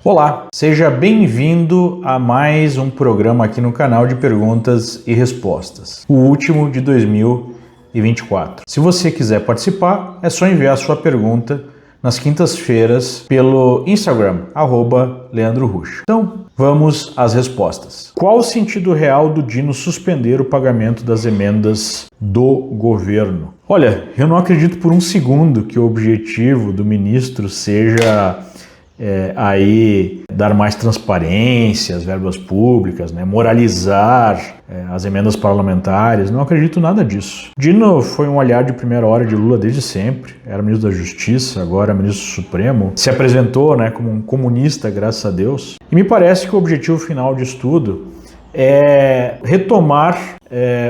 Olá, seja bem-vindo a mais um programa aqui no canal de perguntas e respostas, o último de 2024. Se você quiser participar, é só enviar sua pergunta nas quintas-feiras pelo Instagram, @LeandroRusch. Então, vamos às respostas. Qual o sentido real do Dino suspender o pagamento das emendas do governo? Olha, eu não acredito por um segundo que o objetivo do ministro seja aí dar mais transparência às verbas públicas, moralizar as emendas parlamentares. Não acredito nada disso. Dino foi um aliado de primeira hora de Lula desde sempre, era ministro da Justiça, agora é ministro Supremo, se apresentou como um comunista, graças a Deus, e me parece que o objetivo final disso tudo é retomar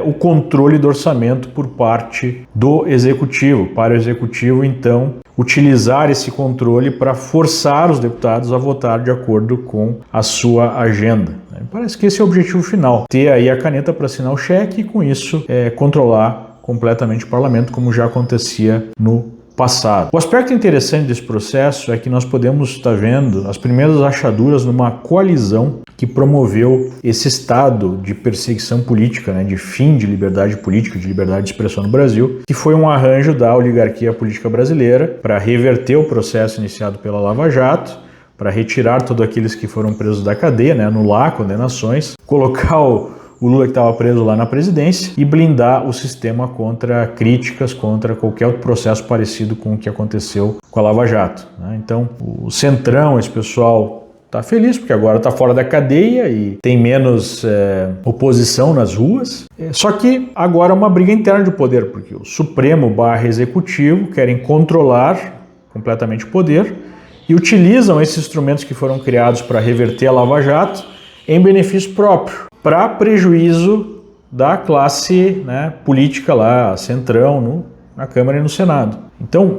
o controle do orçamento por parte do Executivo, para o Executivo, então, utilizar esse controle para forçar os deputados a votar de acordo com a sua agenda. Parece que esse é o objetivo final, ter aí a caneta para assinar o cheque e, com isso, controlar completamente o parlamento, como já acontecia no passado. O aspecto interessante desse processo é que nós podemos estar vendo as primeiras achaduras numa coalizão que promoveu esse estado de perseguição política, de fim de liberdade política, de liberdade de expressão no Brasil, que foi um arranjo da oligarquia política brasileira para reverter o processo iniciado pela Lava Jato, para retirar todos aqueles que foram presos da cadeia, anular condenações, colocar o Lula que estava preso lá na presidência e blindar o sistema contra críticas, contra qualquer outro processo parecido com o que aconteceu com a Lava Jato. Então, o Centrão, esse pessoal está feliz porque agora está fora da cadeia e tem menos oposição nas ruas. Só que agora é uma briga interna de poder, porque o Supremo/Executivo querem controlar completamente o poder e utilizam esses instrumentos que foram criados para reverter a Lava Jato em benefício próprio, para prejuízo da classe política lá, Centrão, na Câmara e no Senado. Então,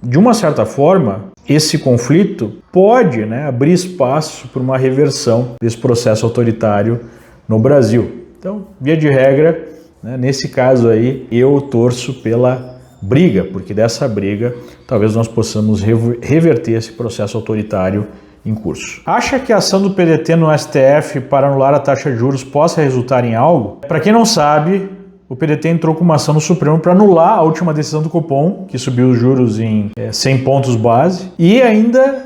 de uma certa forma, esse conflito pode abrir espaço para uma reversão desse processo autoritário no Brasil. Então, via de regra, nesse caso aí, eu torço pela briga, porque dessa briga talvez nós possamos reverter esse processo autoritário em curso. Acha que a ação do PDT no STF para anular a taxa de juros possa resultar em algo? Para quem não sabe, o PDT entrou com uma ação no Supremo para anular a última decisão do Copom, que subiu os juros em 100 pontos base, e ainda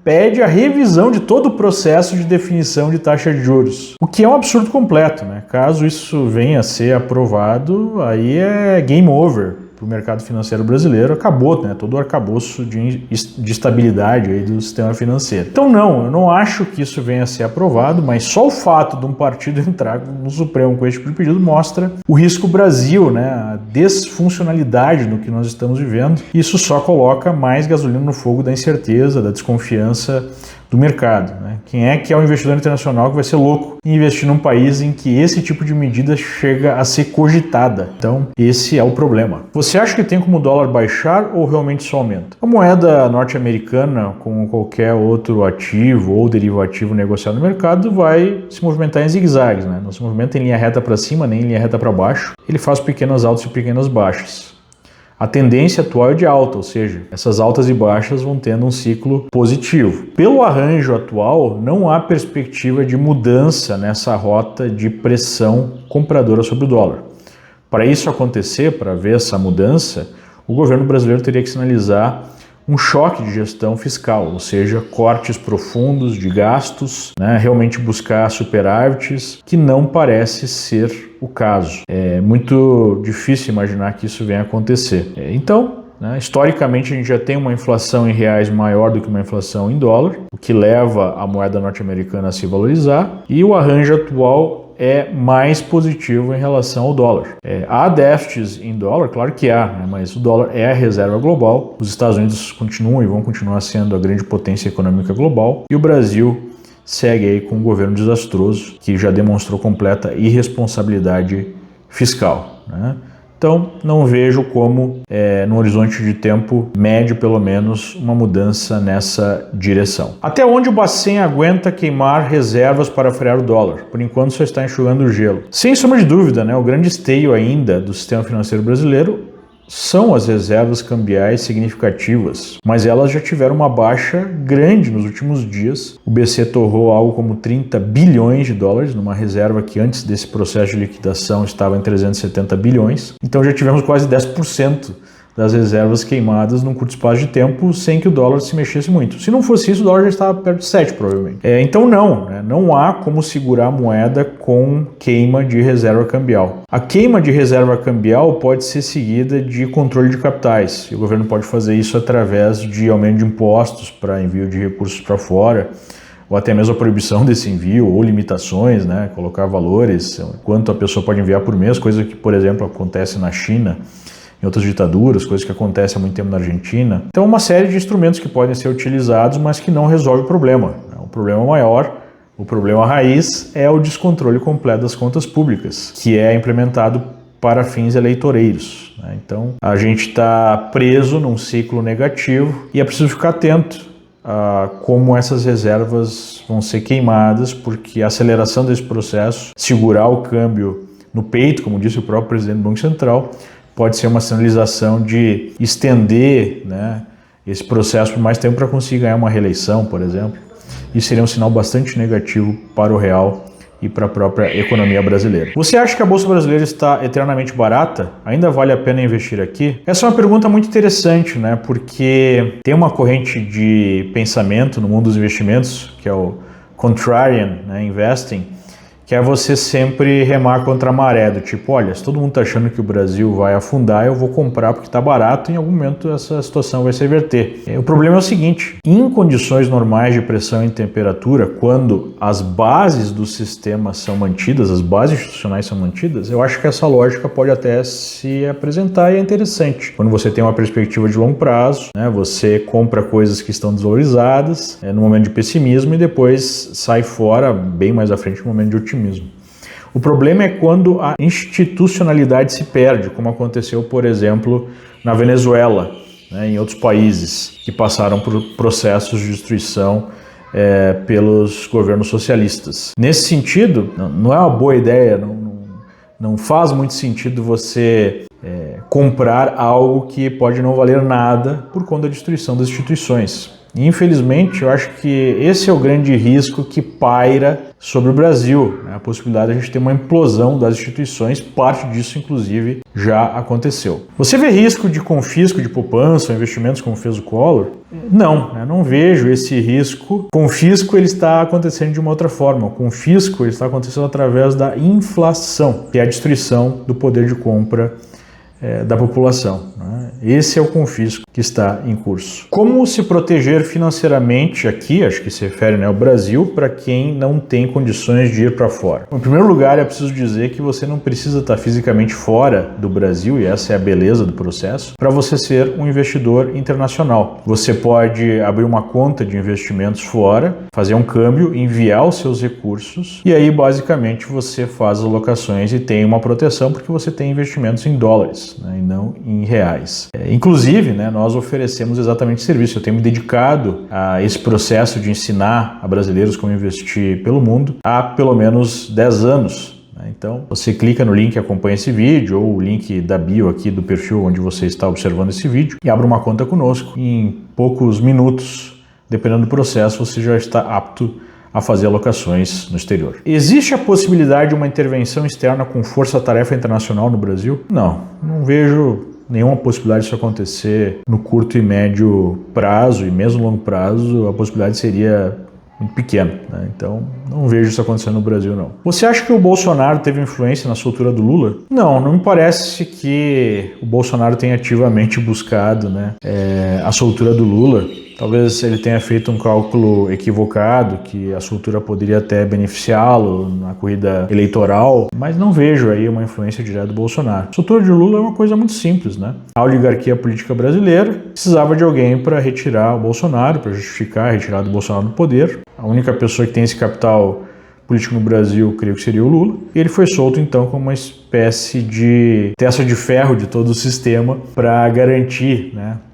pede a revisão de todo o processo de definição de taxa de juros, o que é um absurdo completo. Caso isso venha a ser aprovado, aí é game over para o mercado financeiro brasileiro, acabou todo o arcabouço de estabilidade aí do sistema financeiro. Então eu não acho que isso venha a ser aprovado, mas só o fato de um partido entrar no Supremo com esse tipo de pedido mostra o risco Brasil, a desfuncionalidade no que nós estamos vivendo. Isso só coloca mais gasolina no fogo da incerteza, da desconfiança do mercado. Quem é que é o investidor internacional que vai ser louco em investir num país em que esse tipo de medida chega a ser cogitada? Então, esse é o problema. Você acha que tem como o dólar baixar ou realmente só aumenta? A moeda norte-americana, como qualquer outro ativo ou derivativo negociado no mercado, vai se movimentar em zigue-zagues. Não se movimenta em linha reta para cima, nem em linha reta para baixo. Ele faz pequenas altas e pequenas baixas. A tendência atual é de alta, ou seja, essas altas e baixas vão tendo um ciclo positivo. Pelo arranjo atual, não há perspectiva de mudança nessa rota de pressão compradora sobre o dólar. Para isso acontecer, para ver essa mudança, o governo brasileiro teria que sinalizar um choque de gestão fiscal, ou seja, cortes profundos de gastos, realmente buscar superávites, que não parece ser o caso. É muito difícil imaginar que isso venha a acontecer. Então, historicamente, a gente já tem uma inflação em reais maior do que uma inflação em dólar, o que leva a moeda norte-americana a se valorizar, e o arranjo atual é mais positivo em relação ao dólar. Há déficits em dólar? Claro que há, mas o dólar é a reserva global. Os Estados Unidos continuam e vão continuar sendo a grande potência econômica global, e o Brasil segue aí com um governo desastroso que já demonstrou completa irresponsabilidade fiscal. Então, não vejo como, no horizonte de tempo médio, pelo menos, uma mudança nessa direção. Até onde o Bacen aguenta queimar reservas para frear o dólar? Por enquanto, só está enxugando o gelo. Sem sombra de dúvida, o grande esteio ainda do sistema financeiro brasileiro são as reservas cambiais significativas, mas elas já tiveram uma baixa grande nos últimos dias. O BC torrou algo como 30 bilhões de dólares, numa reserva que antes desse processo de liquidação estava em 370 bilhões. Então já tivemos quase 10% das reservas queimadas num curto espaço de tempo, sem que o dólar se mexesse muito. Se não fosse isso, o dólar já estava perto de 7, provavelmente. Então não há como segurar a moeda com queima de reserva cambial. A queima de reserva cambial pode ser seguida de controle de capitais, e o governo pode fazer isso através de aumento de impostos para envio de recursos para fora, ou até mesmo a proibição desse envio, ou limitações, colocar valores, quanto a pessoa pode enviar por mês, coisa que, por exemplo, acontece na China, em outras ditaduras, coisas que acontecem há muito tempo na Argentina. Então, uma série de instrumentos que podem ser utilizados, mas que não resolve o problema. O problema maior, o problema raiz, é o descontrole completo das contas públicas, que é implementado para fins eleitoreiros. Então, a gente está preso num ciclo negativo e é preciso ficar atento a como essas reservas vão ser queimadas, porque a aceleração desse processo, segurar o câmbio no peito, como disse o próprio presidente do Banco Central, pode ser uma sinalização de estender esse processo por mais tempo para conseguir ganhar uma reeleição, por exemplo. Isso seria um sinal bastante negativo para o real e para a própria economia brasileira. Você acha que a Bolsa Brasileira está eternamente barata? Ainda vale a pena investir aqui? Essa é uma pergunta muito interessante, porque tem uma corrente de pensamento no mundo dos investimentos, que é o Contrarian Investing, que é você sempre remar contra a maré, do tipo, olha, se todo mundo está achando que o Brasil vai afundar, eu vou comprar porque está barato e em algum momento essa situação vai se reverter. O problema é o seguinte, em condições normais de pressão e temperatura, quando as bases do sistema são mantidas, as bases institucionais são mantidas, eu acho que essa lógica pode até se apresentar e é interessante. Quando você tem uma perspectiva de longo prazo, você compra coisas que estão desvalorizadas no momento de pessimismo e depois sai fora bem mais à frente no momento de otimismo. O problema é quando a institucionalidade se perde, como aconteceu, por exemplo, na Venezuela, em outros países que passaram por processos de destruição pelos governos socialistas. Nesse sentido, não é uma boa ideia, não faz muito sentido você comprar algo que pode não valer nada por conta da destruição das instituições. E, infelizmente, eu acho que esse é o grande risco que paira sobre o Brasil, a possibilidade de a gente ter uma implosão das instituições, parte disso, inclusive, já aconteceu. Você vê risco de confisco de poupança ou investimentos como fez o Collor? Não vejo esse risco. O confisco ele está acontecendo de uma outra forma. O confisco ele está acontecendo através da inflação, que é a destruição do poder de compra da população. Esse é o confisco que está em curso. Como se proteger financeiramente aqui, acho que se refere ao Brasil, para quem não tem condições de ir para fora? Em primeiro lugar, é preciso dizer que você não precisa estar fisicamente fora do Brasil, e essa é a beleza do processo, para você ser um investidor internacional. Você pode abrir uma conta de investimentos fora, fazer um câmbio, enviar os seus recursos, e aí basicamente você faz as alocações e tem uma proteção porque você tem investimentos em dólares, e não em reais. Inclusive, nós oferecemos exatamente esse serviço. Eu tenho me dedicado a esse processo de ensinar a brasileiros como investir pelo mundo há pelo menos 10 anos. Então, você clica no link e acompanha esse vídeo, ou o link da bio aqui do perfil onde você está observando esse vídeo, e abre uma conta conosco. Em poucos minutos, dependendo do processo, você já está apto a fazer alocações no exterior. Existe a possibilidade de uma intervenção externa com força-tarefa internacional no Brasil? Não vejo nenhuma possibilidade disso acontecer no curto e médio prazo, e mesmo no longo prazo, a possibilidade seria muito pequena. Então, não vejo isso acontecendo no Brasil, não. Você acha que o Bolsonaro teve influência na soltura do Lula? Não me parece que o Bolsonaro tenha ativamente buscado a soltura do Lula. Talvez ele tenha feito um cálculo equivocado, que a soltura poderia até beneficiá-lo na corrida eleitoral, mas não vejo aí uma influência direta do Bolsonaro. A soltura de Lula é uma coisa muito simples, A oligarquia política brasileira precisava de alguém para retirar o Bolsonaro, para justificar a retirada do Bolsonaro do poder. A única pessoa que tem esse capital político no Brasil, creio que seria o Lula. E ele foi solto, então, como uma espécie de testa de ferro de todo o sistema para garantir,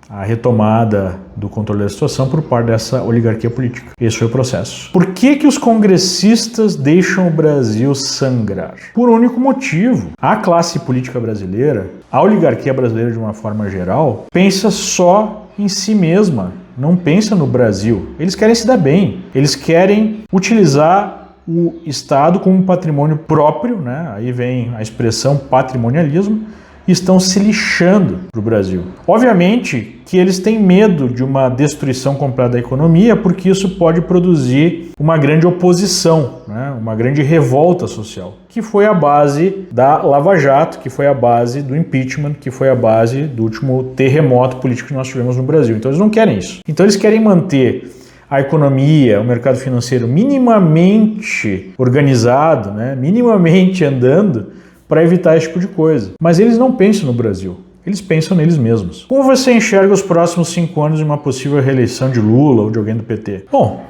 a retomada do controle da situação por parte dessa oligarquia política. Esse foi o processo. Por que os congressistas deixam o Brasil sangrar? Por um único motivo. A classe política brasileira, a oligarquia brasileira de uma forma geral, pensa só em si mesma, não pensa no Brasil. Eles querem se dar bem, eles querem utilizar o Estado como um patrimônio próprio, né? Aí vem a expressão patrimonialismo, e estão se lixando para o Brasil. Obviamente que eles têm medo de uma destruição completa da economia, porque isso pode produzir uma grande oposição, né? Uma grande revolta social, que foi a base da Lava Jato, que foi a base do impeachment, que foi a base do último terremoto político que nós tivemos no Brasil. Então eles não querem isso. Então eles querem manter a economia, o mercado financeiro minimamente organizado, né? Minimamente andando, para evitar esse tipo de coisa. Mas eles não pensam no Brasil, eles pensam neles mesmos. Como você enxerga os próximos 5 anos de uma possível reeleição de Lula ou de alguém do PT? Bom,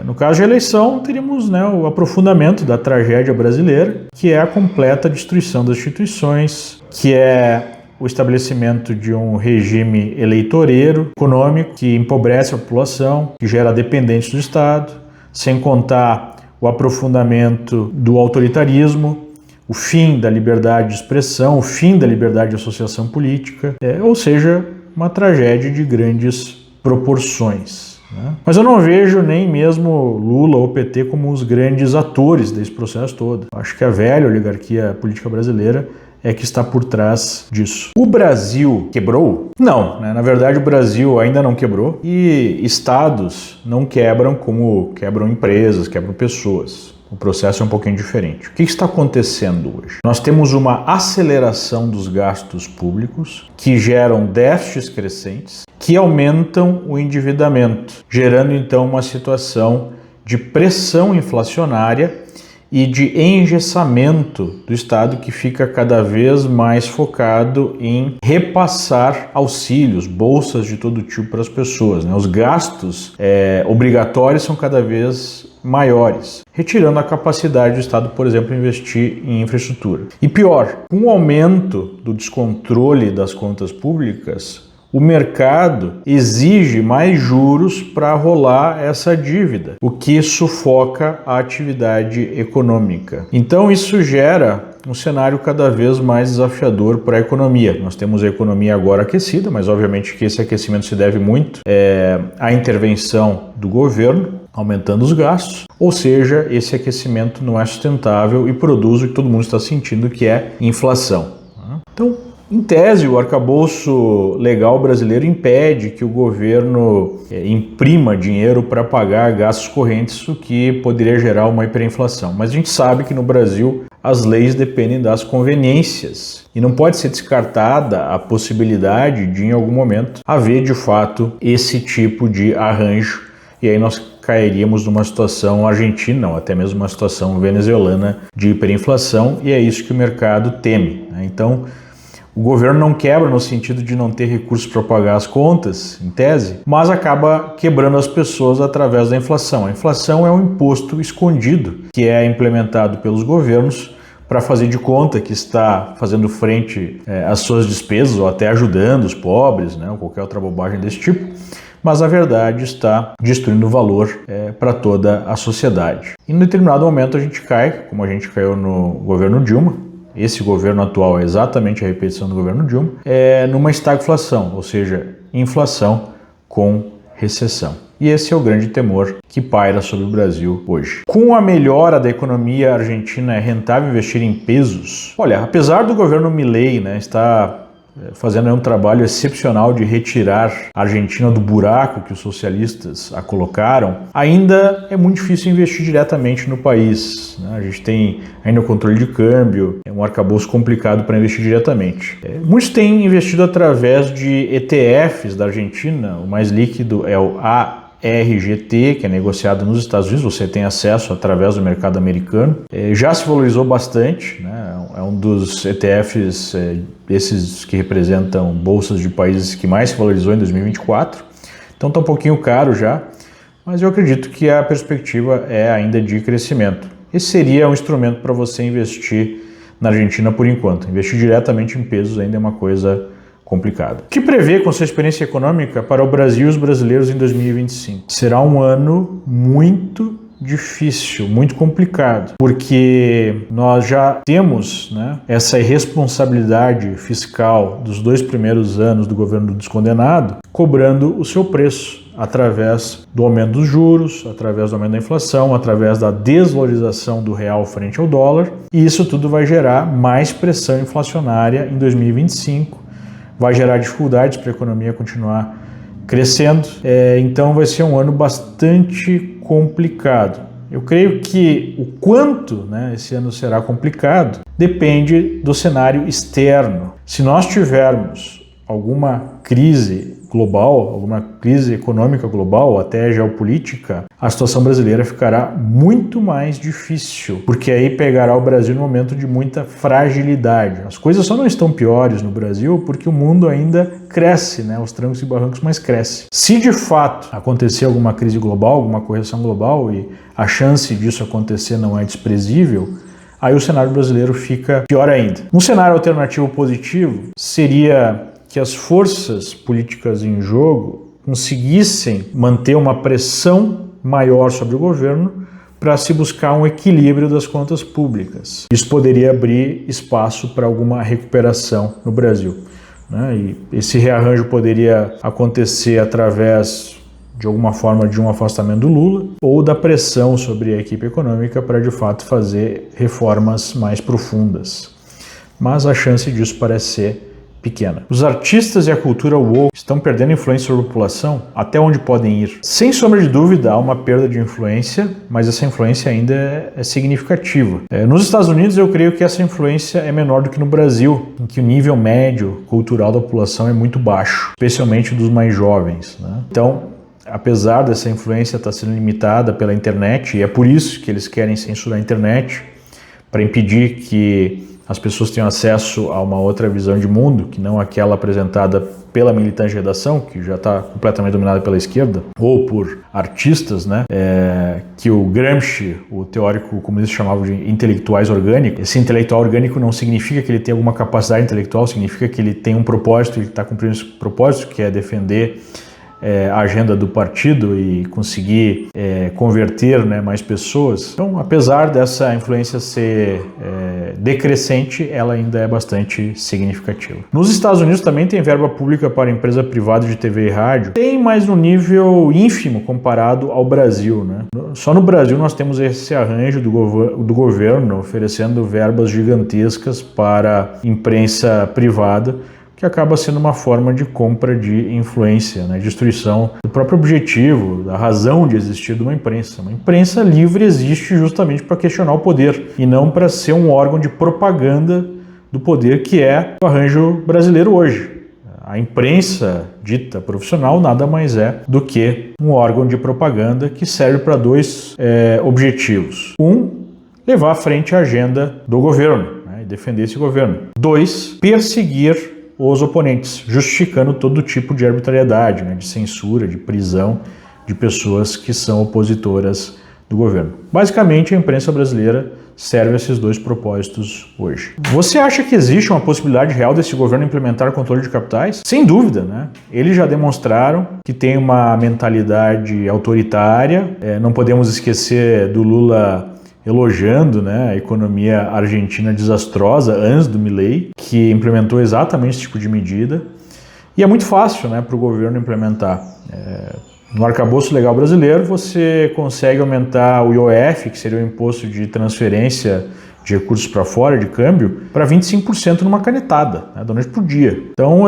no caso de eleição, teríamos, né, o aprofundamento da tragédia brasileira, que é a completa destruição das instituições, que é o estabelecimento de um regime eleitoreiro, econômico, que empobrece a população, que gera dependentes do Estado, sem contar o aprofundamento do autoritarismo, o fim da liberdade de expressão, o fim da liberdade de associação política, ou seja, uma tragédia de grandes proporções, né? Mas eu não vejo nem mesmo Lula ou PT como os grandes atores desse processo todo. Acho que a velha oligarquia política brasileira é que está por trás disso. O Brasil quebrou? Não, né? Na verdade o Brasil ainda não quebrou e estados não quebram como quebram empresas, quebram pessoas. O processo é um pouquinho diferente. O que está acontecendo hoje? Nós temos uma aceleração dos gastos públicos que geram déficits crescentes que aumentam o endividamento, gerando então uma situação de pressão inflacionária e de engessamento do Estado, que fica cada vez mais focado em repassar auxílios, bolsas de todo tipo para as pessoas, né? Os gastos obrigatórios são cada vez maiores, retirando a capacidade do Estado, por exemplo, investir em infraestrutura. E pior, com o aumento do descontrole das contas públicas, o mercado exige mais juros para rolar essa dívida, o que sufoca a atividade econômica. Então isso gera um cenário cada vez mais desafiador para a economia. Nós temos a economia agora aquecida, mas obviamente que esse aquecimento se deve muito à intervenção do governo, aumentando os gastos, ou seja, esse aquecimento não é sustentável e produz o que todo mundo está sentindo, que é inflação. Então, em tese, o arcabouço legal brasileiro impede que o governo imprima dinheiro para pagar gastos correntes, o que poderia gerar uma hiperinflação. Mas a gente sabe que no Brasil as leis dependem das conveniências e não pode ser descartada a possibilidade de, em algum momento, haver de fato esse tipo de arranjo, e aí nós cairíamos numa situação argentina ou até mesmo uma situação venezuelana de hiperinflação, e é isso que o mercado teme, né? Então, o governo não quebra no sentido de não ter recursos para pagar as contas, em tese, mas acaba quebrando as pessoas através da inflação. A inflação é um imposto escondido que é implementado pelos governos para fazer de conta que está fazendo frente às suas despesas ou até ajudando os pobres, né, ou qualquer outra bobagem desse tipo, mas na verdade está destruindo o valor para toda a sociedade. E em determinado momento a gente cai, como a gente caiu no governo Dilma. Esse governo atual é exatamente a repetição do governo Dilma, numa estagflação, ou seja, inflação com recessão. E esse é o grande temor que paira sobre o Brasil hoje. Com a melhora da economia argentina, é rentável investir em pesos? Olha, apesar do governo Milei, né, estar fazendo um trabalho excepcional de retirar a Argentina do buraco que os socialistas a colocaram, ainda é muito difícil investir diretamente no país, né? A gente tem ainda o controle de câmbio, é um arcabouço complicado para investir diretamente. Muitos têm investido através de ETFs da Argentina, o mais líquido é o ARGT, que é negociado nos Estados Unidos, você tem acesso através do mercado americano. Já se valorizou bastante, né? É um dos ETFs, esses que representam bolsas de países que mais se valorizou em 2024. Então está um pouquinho caro já, mas eu acredito que a perspectiva é ainda de crescimento. Esse seria um instrumento para você investir na Argentina por enquanto. Investir diretamente em pesos ainda é uma coisa complicada. O que prevê com sua experiência econômica para o Brasil e os brasileiros em 2025? Será um ano muito difícil, muito complicado, porque nós já temos, né, essa irresponsabilidade fiscal dos 2 primeiros anos do governo do descondenado cobrando o seu preço através do aumento dos juros, através do aumento da inflação, através da desvalorização do real frente ao dólar, e isso tudo vai gerar mais pressão inflacionária em 2025, vai gerar dificuldades para a economia continuar crescendo, então vai ser um ano bastante complicado. Eu creio que o quanto, né, esse ano será complicado depende do cenário externo. Se nós tivermos alguma crise global, alguma crise econômica global, até geopolítica, a situação brasileira ficará muito mais difícil, porque aí pegará o Brasil num momento de muita fragilidade. As coisas só não estão piores no Brasil porque o mundo ainda cresce, né? Os trancos e barrancos mais crescem. Se de fato acontecer alguma crise global, alguma correção global, e a chance disso acontecer não é desprezível, aí o cenário brasileiro fica pior ainda. Um cenário alternativo positivo seria que as forças políticas em jogo conseguissem manter uma pressão maior sobre o governo para se buscar um equilíbrio das contas públicas. Isso poderia abrir espaço para alguma recuperação no Brasil, né? E esse rearranjo poderia acontecer através, de alguma forma, de um afastamento do Lula ou da pressão sobre a equipe econômica para, de fato, fazer reformas mais profundas. Mas a chance disso parece ser pequena. Os artistas e a cultura woke estão perdendo influência sobre a população? Até onde podem ir? Sem sombra de dúvida, há uma perda de influência, mas essa influência ainda é significativa. Nos Estados Unidos, eu creio que essa influência é menor do que no Brasil, em que o nível médio cultural da população é muito baixo, especialmente dos mais jovens, né? Então, apesar dessa influência estar sendo limitada pela internet, e é por isso que eles querem censurar a internet, para impedir que as pessoas tenham acesso a uma outra visão de mundo, que não aquela apresentada pela militante de redação, que já está completamente dominada pela esquerda, ou por artistas, né, que o Gramsci, o teórico comunista, chamava de intelectuais orgânicos. Esse intelectual orgânico não significa que ele tenha alguma capacidade intelectual, significa que ele tem um propósito e está cumprindo esse propósito, que é defender a agenda do partido e conseguir converter, né, mais pessoas. Então, apesar dessa influência ser decrescente, ela ainda é bastante significativa. Nos Estados Unidos também tem verba pública para empresa privada de TV e rádio, tem, mas no nível ínfimo comparado ao Brasil, né? Só no Brasil nós temos esse arranjo do governo oferecendo verbas gigantescas para imprensa privada, que acaba sendo uma forma de compra de influência, né? Destruição do próprio objetivo, da razão de existir de uma imprensa. Uma imprensa livre existe justamente para questionar o poder e não para ser um órgão de propaganda do poder, que é o arranjo brasileiro hoje. A imprensa dita profissional nada mais é do que um órgão de propaganda que serve para 2 objetivos. Levar à frente a agenda do governo, né? E defender esse governo. 2, perseguir os oponentes, justificando todo tipo de arbitrariedade, né, de censura, de prisão de pessoas que são opositoras do governo. Basicamente, a imprensa brasileira serve a esses 2 propósitos hoje. Você acha que existe uma possibilidade real desse governo implementar controle de capitais? Sem dúvida, né? Eles já demonstraram que tem uma mentalidade autoritária. Não podemos esquecer do Lula elogiando, né, a economia argentina desastrosa antes do Milei, que implementou exatamente esse tipo de medida. E é muito fácil, né, para o governo implementar. No arcabouço legal brasileiro, você consegue aumentar o IOF, que seria o imposto de transferência de recursos para fora, de câmbio, para 25% numa canetada, né, da noite para o dia. Então,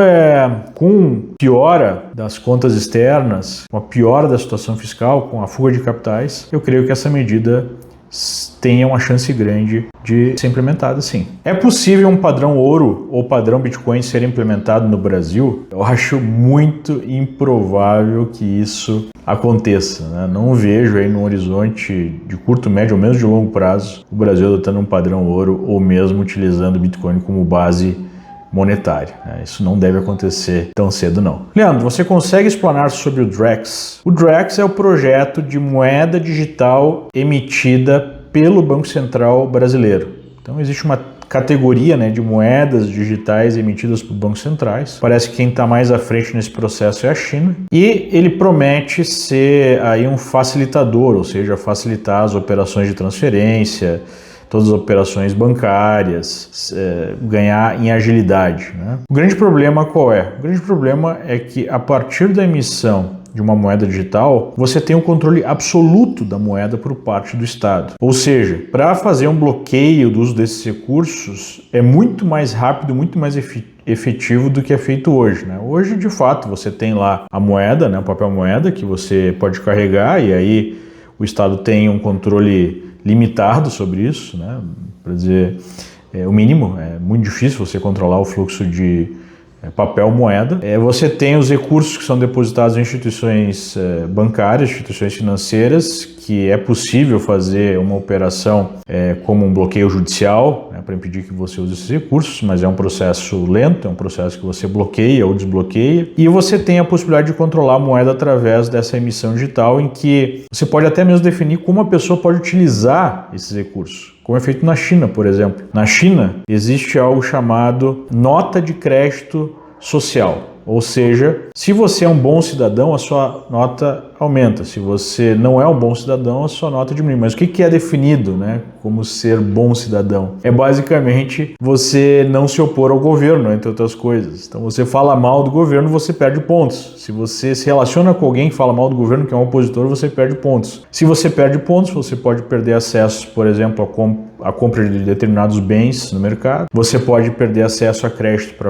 com piora das contas externas, com a piora da situação fiscal, com a fuga de capitais, eu creio que essa medida tenha uma chance grande de ser implementada, sim. É possível um padrão ouro ou padrão Bitcoin ser implementado no Brasil? Eu acho muito improvável que isso aconteça, né? Não vejo aí no horizonte de curto, médio ou mesmo de longo prazo o Brasil adotando um padrão ouro ou mesmo utilizando o Bitcoin como base monetária. Isso não deve acontecer tão cedo, não. Leandro, você consegue explanar sobre o Drex? O Drex é o projeto de moeda digital emitida pelo Banco Central brasileiro. Então existe uma categoria, né, de moedas digitais emitidas por bancos centrais. Parece que quem está mais à frente nesse processo é a China. E ele promete ser aí um facilitador, ou seja, facilitar as operações de transferência, todas as operações bancárias, ganhar em agilidade, né? O grande problema qual é? O grande problema é que a partir da emissão de uma moeda digital, você tem o controle absoluto da moeda por parte do Estado. Ou seja, para fazer um bloqueio do uso desses recursos é muito mais rápido, muito mais efetivo do que é feito hoje, né? Hoje, de fato, você tem lá a moeda, né, o papel moeda, que você pode carregar e aí o Estado tem um controle limitado sobre isso, né? Para dizer o mínimo, é muito difícil você controlar o fluxo de papel moeda. Você tem os recursos que são depositados em instituições bancárias, instituições financeiras, que é possível fazer uma operação como um bloqueio judicial, né, para impedir que você use esses recursos, mas é um processo lento, é um processo que você bloqueia ou desbloqueia. E você tem a possibilidade de controlar a moeda através dessa emissão digital, em que você pode até mesmo definir como a pessoa pode utilizar esses recursos, como é feito na China, por exemplo. Na China existe algo chamado nota de crédito social, ou seja, se você é um bom cidadão, a sua nota aumenta. Se você não é um bom cidadão, a sua nota diminui. Mas o que é definido, né, como ser bom cidadão? É basicamente você não se opor ao governo, entre outras coisas. Então, você fala mal do governo, você perde pontos. Se você se relaciona com alguém que fala mal do governo, que é um opositor, você perde pontos. Se você perde pontos, você pode perder acesso, por exemplo, à compra de determinados bens no mercado. Você pode perder acesso a crédito para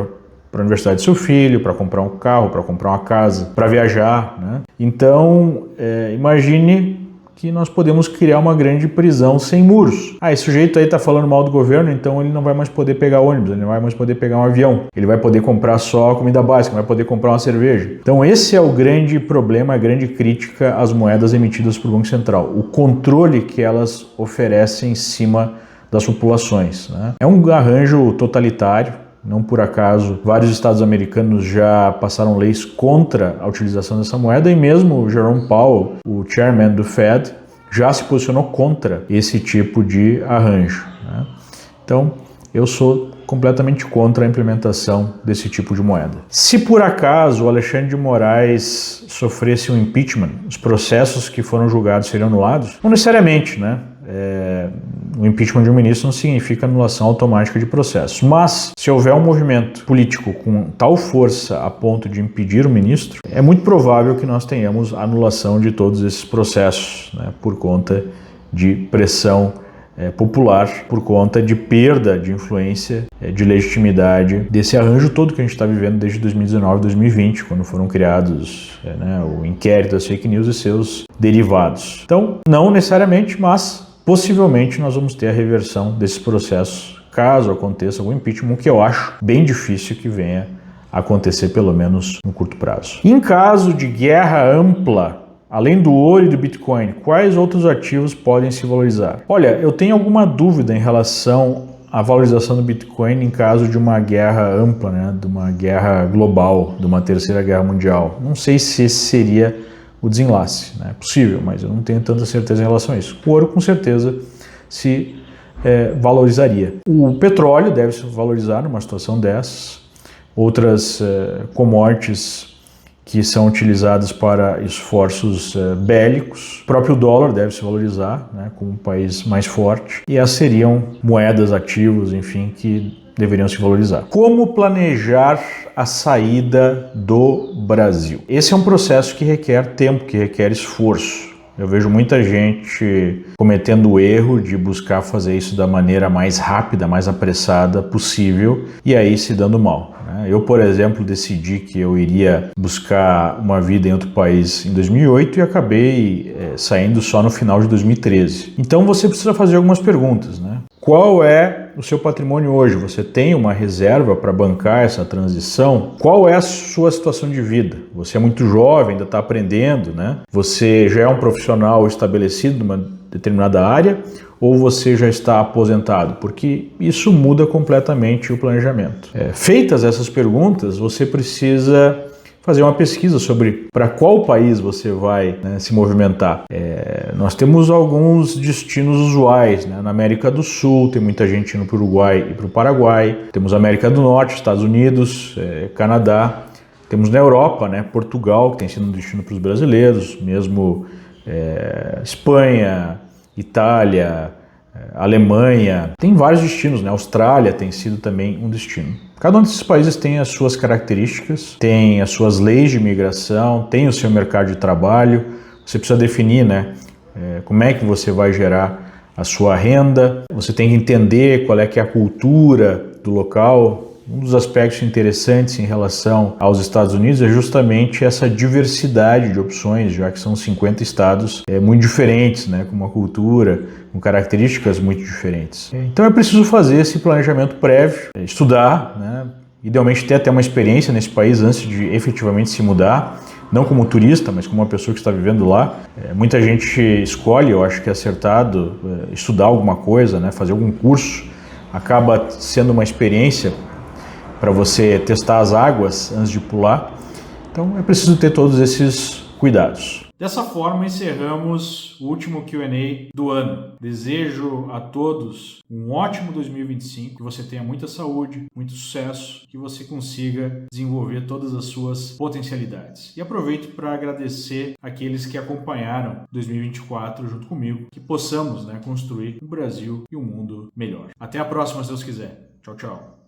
a universidade do seu filho, para comprar um carro, para comprar uma casa, para viajar, né? Então, imagine que nós podemos criar uma grande prisão sem muros. Esse sujeito aí está falando mal do governo, então ele não vai mais poder pegar ônibus, ele não vai mais poder pegar um avião, ele vai poder comprar só comida básica, vai poder comprar uma cerveja. Então esse é o grande problema, a grande crítica às moedas emitidas por Banco Central, o controle que elas oferecem em cima das populações, né? É um arranjo totalitário. Não por acaso, vários estados americanos já passaram leis contra a utilização dessa moeda e mesmo o Jerome Powell, o chairman do Fed, já se posicionou contra esse tipo de arranjo, né? Então, eu sou completamente contra a implementação desse tipo de moeda. Se por acaso o Alexandre de Moraes sofresse um impeachment, os processos que foram julgados seriam anulados? Não necessariamente, né? O impeachment de um ministro não significa anulação automática de processos. Mas, se houver um movimento político com tal força a ponto de impedir o ministro, é muito provável que nós tenhamos anulação de todos esses processos, né, por conta de pressão popular, por conta de perda de influência, de legitimidade desse arranjo todo que a gente está vivendo desde 2019 2020, quando foram criados o inquérito das fake news e seus derivados. Então, não necessariamente, mas possivelmente nós vamos ter a reversão desses processos, caso aconteça algum impeachment, que eu acho bem difícil que venha a acontecer, pelo menos no curto prazo. Em caso de guerra ampla, além do ouro e do Bitcoin, quais outros ativos podem se valorizar? Olha, eu tenho alguma dúvida em relação à valorização do Bitcoin em caso de uma guerra ampla, né, de uma guerra global, de uma terceira guerra mundial. Não sei se esse seria o desenlace, né? É possível, mas eu não tenho tanta certeza em relação a isso. O ouro, com certeza, se valorizaria. O petróleo deve se valorizar numa situação dessas. Outras commodities que são utilizadas para esforços bélicos. O próprio dólar deve se valorizar, né, como um país mais forte. E essas seriam moedas, ativos, enfim, que deveriam se valorizar. Como planejar a saída do Brasil? Esse é um processo que requer tempo, que requer esforço. Eu vejo muita gente cometendo o erro de buscar fazer isso da maneira mais rápida, mais apressada possível e aí se dando mal. Eu, por exemplo, decidi que eu iria buscar uma vida em outro país em 2008 e acabei saindo só no final de 2013. Então você precisa fazer algumas perguntas, né? Qual é o seu patrimônio hoje? Você tem uma reserva para bancar essa transição? Qual é a sua situação de vida? Você é muito jovem, ainda está aprendendo, né? Você já é um profissional estabelecido numa determinada área ou você já está aposentado? Porque isso muda completamente o planejamento. Feitas essas perguntas, você precisa fazer uma pesquisa sobre para qual país você vai, né, se movimentar. Nós temos alguns destinos usuais, né? Na América do Sul tem muita gente indo para o Uruguai e para o Paraguai, temos América do Norte, Estados Unidos, Canadá, temos na Europa, né, Portugal, que tem sido um destino para os brasileiros, mesmo Espanha, Itália, Alemanha, tem vários destinos, né? Austrália tem sido também um destino. Cada um desses países tem as suas características, tem as suas leis de imigração, tem o seu mercado de trabalho. Você precisa definir, né, como é que você vai gerar a sua renda. Você tem que entender qual é que é a cultura do local. Um dos aspectos interessantes em relação aos Estados Unidos é justamente essa diversidade de opções, já que são 50 estados muito diferentes, né, com uma cultura, com características muito diferentes. Então é preciso fazer esse planejamento prévio, estudar, né, idealmente ter até uma experiência nesse país antes de efetivamente se mudar, não como turista, mas como uma pessoa que está vivendo lá. Muita gente escolhe, eu acho que é acertado, estudar alguma coisa, né, fazer algum curso, acaba sendo uma experiência para você testar as águas antes de pular. Então é preciso ter todos esses cuidados. Dessa forma encerramos o último Q&A do ano. Desejo a todos um ótimo 2025, que você tenha muita saúde, muito sucesso, que você consiga desenvolver todas as suas potencialidades. E aproveito para agradecer aqueles que acompanharam 2024 junto comigo, que possamos, né, construir um Brasil e um mundo melhor. Até a próxima, se Deus quiser. Tchau, tchau.